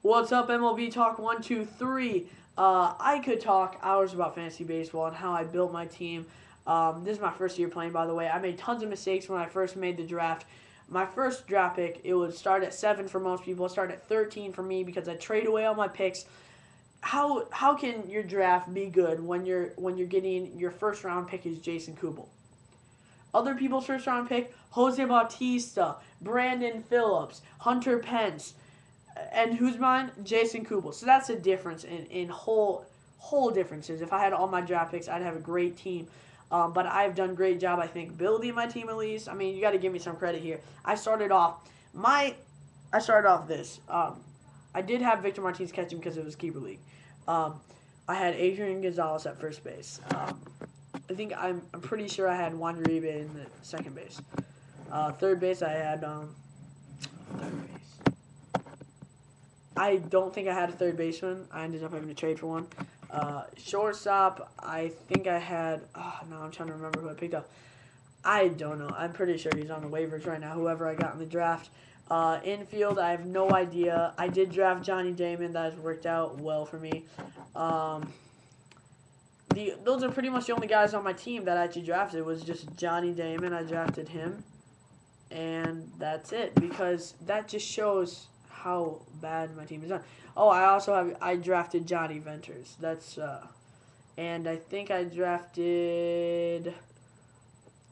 What's up, MLB Talk 123? I could talk hours about fantasy baseball and how I built my team. This is my first year playing, by the way. I made tons of mistakes when I first made the draft. My first draft pick, it would start at 7 for most people. It started at 13 for me because I trade away all my picks. How can your draft be good when you're getting your first round pick is Jason Kubel? Other people's first round pick: Jose Bautista, Brandon Phillips, Hunter Pence, and who's mine? Jason Kubel. So that's a difference in whole differences. If I had all my draft picks, I'd have a great team. But I've done a great job, I think, building my team at least. I mean, you got to give me some credit here. My I started off this. I did have Victor Martinez catching because it was keeper league. Um, I had Adrian Gonzalez at first base. I'm pretty sure I had Juan Uribe in the second base. Third base I had third base. I don't think I had a third baseman. I ended up having to trade for one. Shortstop, I think I had. Oh, no, I'm trying to remember who I picked up. I don't know. I'm pretty sure he's on the waivers right now, whoever I got in the draft. Infield, I have no idea. I did draft Johnny Damon. That has worked out well for me. Those are pretty much the only guys on my team that I actually drafted. It was just Johnny Damon. I drafted him. And that's it, because that just shows how bad my team is done. Oh, I drafted Johnny Venters. And I think I drafted.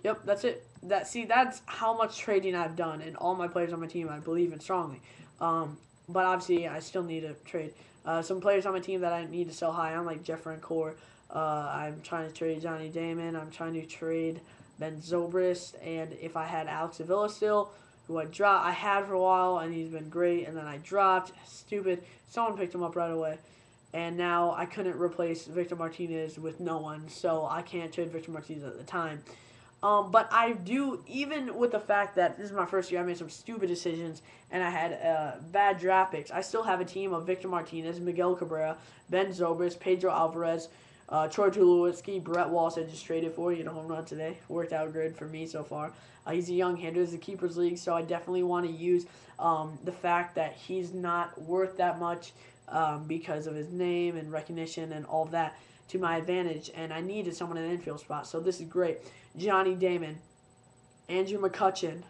Yep, that's it. That's how much trading I've done, and all my players on my team I believe in strongly. But obviously I still need to trade. Some players on my team that I need to sell high on, like Jeff Francoeur. I'm trying to trade Johnny Damon. I'm trying to trade Ben Zobrist, and if I had Alex Avila still, who I had for a while, and he's been great, and then I dropped. Stupid. Someone picked him up right away. And now I couldn't replace Victor Martinez with no one, so I can't trade Victor Martinez at the time. But I do, even with the fact that this is my first year, I made some stupid decisions, and I had bad draft picks. I still have a team of Victor Martinez, Miguel Cabrera, Ben Zobrist, Pedro Alvarez, Troy Tulowitzki, Brett Wallace I just traded for. He hit a home run today. Worked out good for me so far. He's a young hitter. It's a keepers league, so I definitely want to use the fact that he's not worth that much because of his name and recognition and all that to my advantage. And I needed someone in the infield spot, so this is great. Johnny Damon, Andrew McCutchen,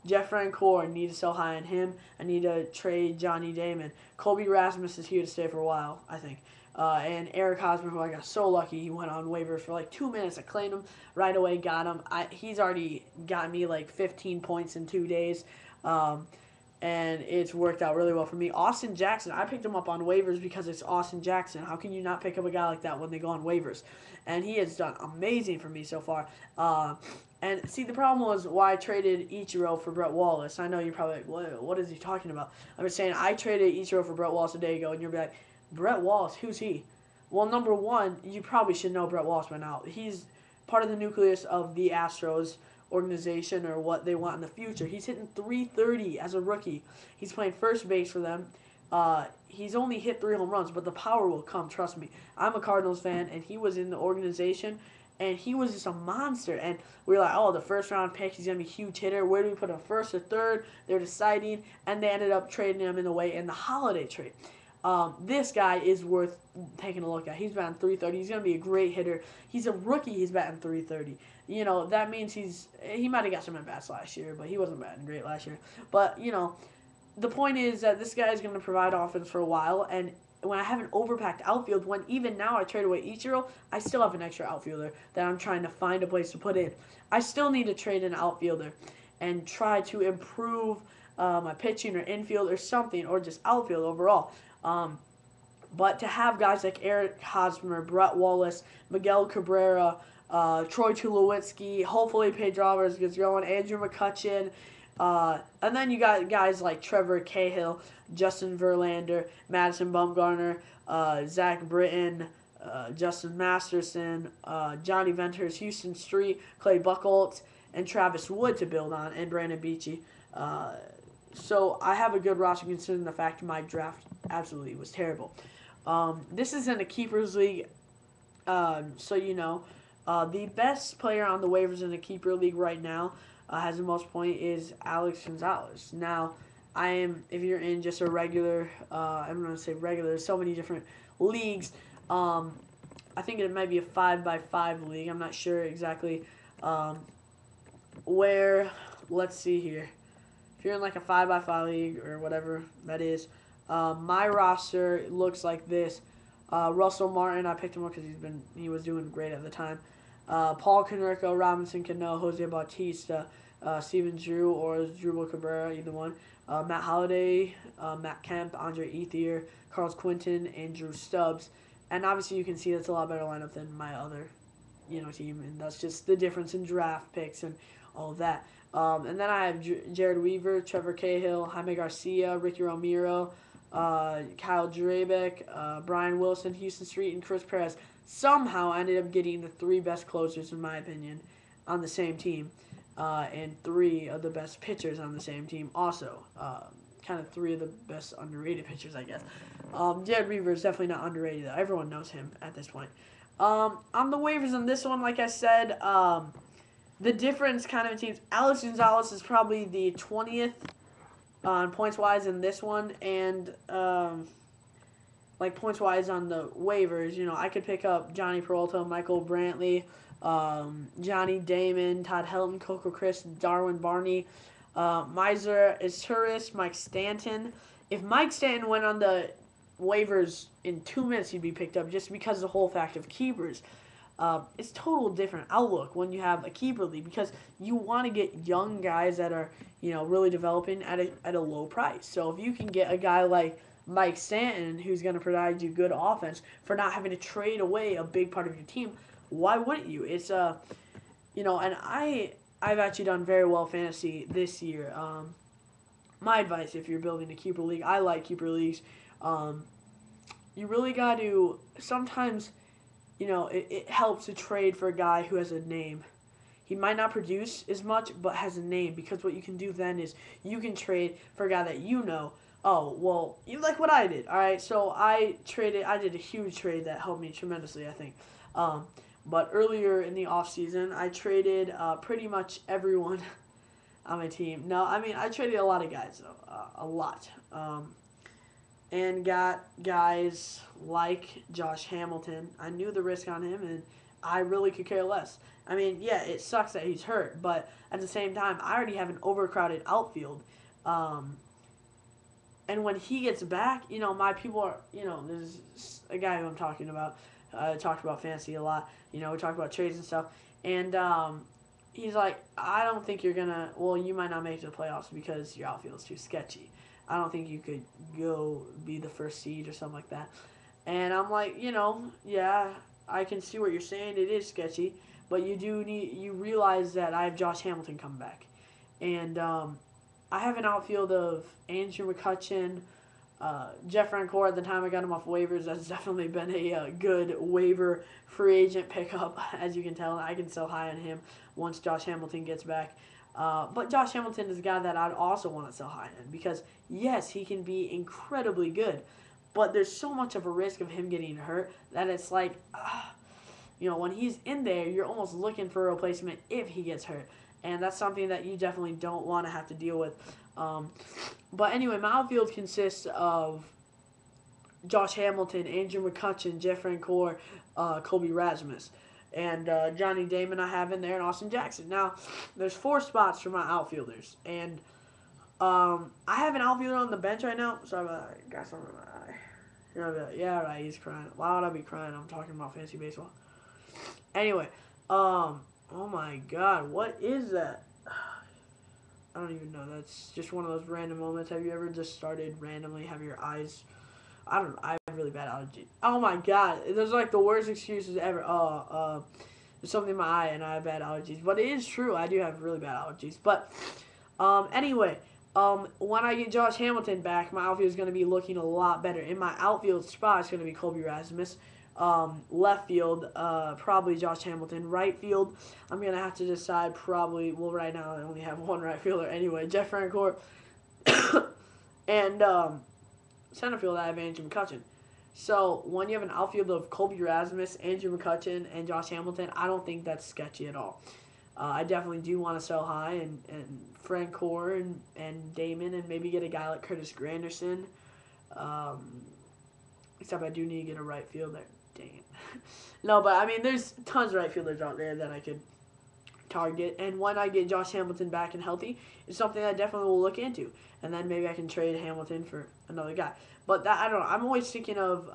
Jeff Francoeur, need to sell high on him. I need to trade Johnny Damon. Colby Rasmus is here to stay for a while, I think. And Eric Hosmer, who I got so lucky, he went on waivers for like 2 minutes. I claimed him right away, got him. He's already got me like 15 points in 2 days. And it's worked out really well for me. Austin Jackson, I picked him up on waivers because it's Austin Jackson. How can you not pick up a guy like that when they go on waivers? And he has done amazing for me so far. And see, the problem was why I traded Ichiro for Brett Wallace. I know you're probably like, what is he talking about? I'm just saying I traded Ichiro for Brett Wallace a day ago, and you'll be like, Brett Wallace, who's he? Well, number one, you probably should know Brett Wallace by now. He's part of the nucleus of the Astros organization, or what they want in the future. He's hitting .330 as a rookie. He's playing first base for them. He's only hit 3 home runs, but the power will come, trust me. I'm a Cardinals fan, and he was in the organization, and he was just a monster. And we were like, oh, the first round pick, he's going to be a huge hitter. Where do we put him, first or third? They're deciding, and they ended up trading him in the way in the holiday trade. This guy is worth taking a look at. He's batting .330. He's going to be a great hitter. He's a rookie. He's batting .330. You know, that means he might have got some at-bats last year, but he wasn't batting great last year. But, you know, the point is that this guy is going to provide offense for a while, and when I have an overpacked outfield, when even now I trade away Ichiro, I still have an extra outfielder that I'm trying to find a place to put in. I still need to trade an outfielder and try to improve my pitching or infield or something, or just outfield overall. But to have guys like Eric Hosmer, Brett Wallace, Miguel Cabrera, Troy Tulowitzki, hopefully Pedro Alvarez gets going, Andrew McCutchen, and then you got guys like Trevor Cahill, Justin Verlander, Madison Bumgarner, Zach Britton, Justin Masterson, Johnny Venters, Houston Street, Clay Buchholz, and Travis Wood to build on, and Brandon Beachy. So I have a good roster considering the fact my draft absolutely was terrible. This is in a keepers league, so you know. The best player on the waivers in the keeper league right now has the most point is Alex Gonzalez. Now, if you're in just a regular, I'm going to say regular, there's so many different leagues. I think it might be a 5x5 league. I'm not sure exactly where. Let's see here. If you're in like a 5x5 league or whatever that is, my roster looks like this. Russell Martin, I picked him up because he was doing great at the time. Paul Konerko, Robinson Cano, Jose Bautista, Steven Drew, or Drupal Cabrera, either one. Matt Holliday, Matt Kemp, Andre Ethier, Carlos Quinton, and Drew Stubbs. And obviously you can see that's a lot better lineup than my other, team. And that's just the difference in draft picks and all of that. And then I have Jared Weaver, Trevor Cahill, Jaime Garcia, Ricky Romero, Kyle Drabeck, Brian Wilson, Houston Street, and Chris Perez somehow ended up getting the 3 best closers, in my opinion, on the same team. And 3 of the best pitchers on the same team also. Kind of 3 of the best underrated pitchers, I guess. Jared Weaver is definitely not underrated, though. Everyone knows him at this point. On the waivers on this one, like I said, the difference kind of teams. Alex Gonzalez is probably the 20th on points-wise in this one, and points-wise on the waivers. I could pick up Johnny Peralta, Michael Brantley, Johnny Damon, Todd Helton, Coco Chris, Darwin Barney, Miser Isturis, Mike Stanton. If Mike Stanton went on the waivers in 2 minutes, he'd be picked up just because of the whole fact of keepers. It's total different outlook when you have a keeper league because you want to get young guys that are really developing at a low price. So if you can get a guy like Mike Stanton who's going to provide you good offense for not having to trade away a big part of your team, why wouldn't you? It's and I've actually done very well fantasy this year. My advice if you're building a keeper league, I like keeper leagues. You really got to sometimes. It helps to trade for a guy who has a name. He might not produce as much, but has a name, because what you can do then is you can trade for a guy that oh, well, you like what I did, all right? So I did a huge trade that helped me tremendously, I think. But earlier in the offseason, I traded pretty much everyone on my team. No, I mean, I traded a lot of guys, though, a lot. And got guys like Josh Hamilton. I knew the risk on him, and I really could care less. I mean, yeah, it sucks that he's hurt, but at the same time, I already have an overcrowded outfield. And when he gets back, my people are, there's a guy who I'm talking about. I talked about fantasy a lot. We talked about trades and stuff. And he's like, I don't think you're going to, you might not make it to the playoffs because your outfield is too sketchy. I don't think you could go be the first seed or something like that. And I'm like, yeah, I can see what you're saying. It is sketchy. But you realize that I have Josh Hamilton coming back. And I have an outfield of Andrew McCutchen, Jeff Francoeur. At the time I got him off waivers. That's definitely been a good waiver free agent pickup, as you can tell. I can sell high on him once Josh Hamilton gets back. But Josh Hamilton is a guy that I'd also want to sell high on because, yes, he can be incredibly good, but there's so much of a risk of him getting hurt that it's like, when he's in there, you're almost looking for a replacement if he gets hurt, and that's something that you definitely don't want to have to deal with. But anyway, my outfield consists of Josh Hamilton, Andrew McCutchen, Jeff Francoeur, Colby Rasmus. And Johnny Damon I have in there, and Austin Jackson. Now, there's 4 spots for my outfielders. And I have an outfielder on the bench right now. Sorry about that. Got something in my eye. You're gonna be like, yeah, right, he's crying. Why would I be crying? I'm talking about fantasy baseball. Anyway, oh my God, what is that? I don't even know. That's just one of those random moments. Have you ever just started randomly, have your eyes... I have really bad allergies. Oh my God, those are like the worst excuses ever. There's something in my eye and I have bad allergies. But it is true, I do have really bad allergies. But anyway, when I get Josh Hamilton back, my outfield is going to be looking a lot better. In my outfield spot, it's going to be Colby Rasmus. Left field, probably Josh Hamilton. Right field, I'm going to have to decide probably, right now I only have one right fielder anyway, Jeff Francoeur. And center field, I have Andrew McCutchen. So when you have an outfield of Colby Rasmus, Andrew McCutchen, and Josh Hamilton, I don't think that's sketchy at all. I definitely do want to sell high and Frank Core and Damon and maybe get a guy like Curtis Granderson. Um, except I do need to get a right fielder. Dang it. No, but I mean, there's tons of right fielders out there that I could target. And when I get Josh Hamilton back and healthy, it's something I definitely will look into. And then maybe I can trade Hamilton for another guy. But that I don't know. I'm always thinking of.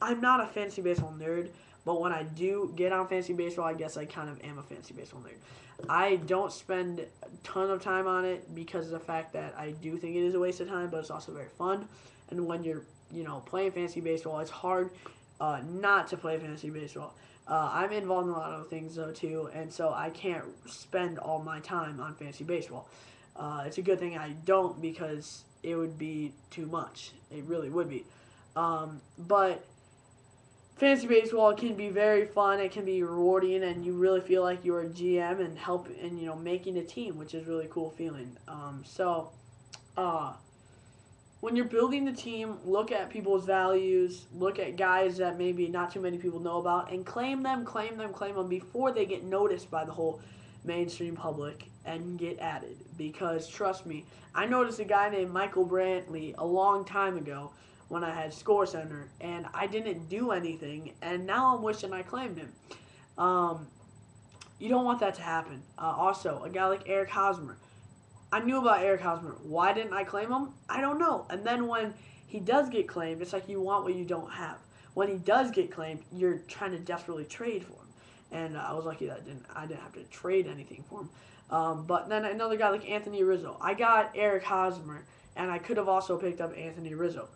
I'm not a fantasy baseball nerd, but when I do get on fantasy baseball, I guess I kind of am a fantasy baseball nerd. I don't spend a ton of time on it because of the fact that I do think it is a waste of time, but it's also very fun. And when you're playing fantasy baseball, it's hard not to play fantasy baseball. I'm involved in a lot of things though too, and so I can't spend all my time on fantasy baseball. It's a good thing I don't because it would be too much. It really would be. But fantasy baseball can be very fun. It can be rewarding, and you really feel like you're a GM and making a team, which is really cool feeling. When you're building the team, look at people's values, look at guys that maybe not too many people know about, and claim them before they get noticed by the whole mainstream public and get added. Because trust me, I noticed a guy named Michael Brantley a long time ago when I had Score Center, and I didn't do anything, and now I'm wishing I claimed him. You don't want that to happen. Also, a guy like Eric Hosmer. I knew about Eric Hosmer. Why didn't I claim him? I don't know. And then when he does get claimed, it's like you want what you don't have. When he does get claimed, you're trying to desperately trade for him. And I was lucky that I didn't have to trade anything for him. But then another guy like Anthony Rizzo. I got Eric Hosmer, and I could have also picked up Anthony Rizzo,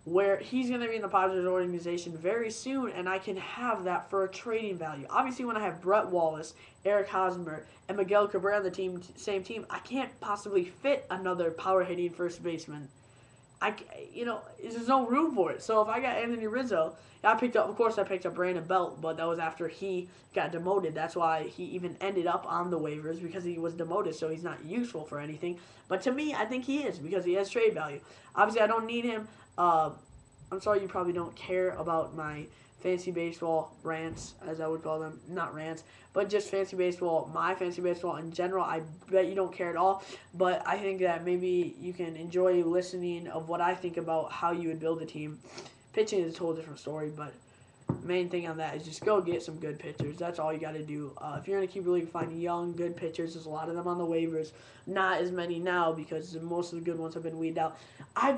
where he's going to be in the Padres organization very soon, and I can have that for a trading value. Obviously, when I have Brett Wallace, Eric Hosmer, and Miguel Cabrera on the same team, I can't possibly fit another power-hitting first baseman. There's no room for it. So if I got Anthony Rizzo, I picked up Brandon Belt, but that was after he got demoted. That's why he even ended up on the waivers, because he was demoted, so he's not useful for anything. But to me, I think he is, because he has trade value. Obviously, I don't need him. I'm sorry you probably don't care about my fantasy baseball rants, as I would call them. Not rants, but just fantasy baseball, my fantasy baseball in general. I bet you don't care at all, but I think that maybe you can enjoy listening of what I think about how you would build a team. Pitching is a totally different story, but main thing on that is just go get some good pitchers. That's all you got to do. If you're going to keep really finding young, good pitchers, there's a lot of them on the waivers. Not as many now because most of the good ones have been weeded out. I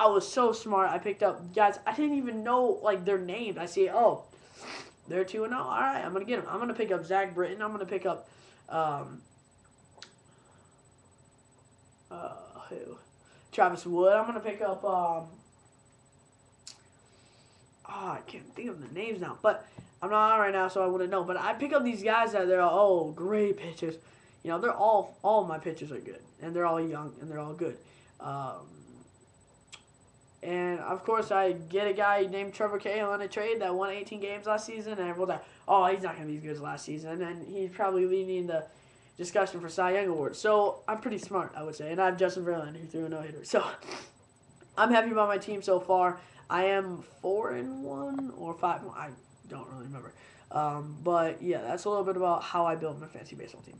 was so smart. I picked up guys I didn't even know like their names. I see, they're 2-0. All right, I'm going to get them. I'm going to pick up Zach Britton. I'm going to pick up who? Travis Wood. I'm going to pick up I can't think of the names now, but I'm not on right now, so I wouldn't know. But I pick up these guys that they're great pitchers. They're all my pitchers are good, and they're all young, and they're all good. And of course, I get a guy named Trevor Cahill in a trade that won 18 games last season, and everyone's like, "Oh, he's not going to be as good as last season," and he's probably leading the discussion for Cy Young Award. So I'm pretty smart, I would say, and I have Justin Verlander who threw a no-hitter. So I'm happy about my team so far. I am 4-1 or 5. I don't really remember. But yeah, that's a little bit about how I build my fantasy baseball team.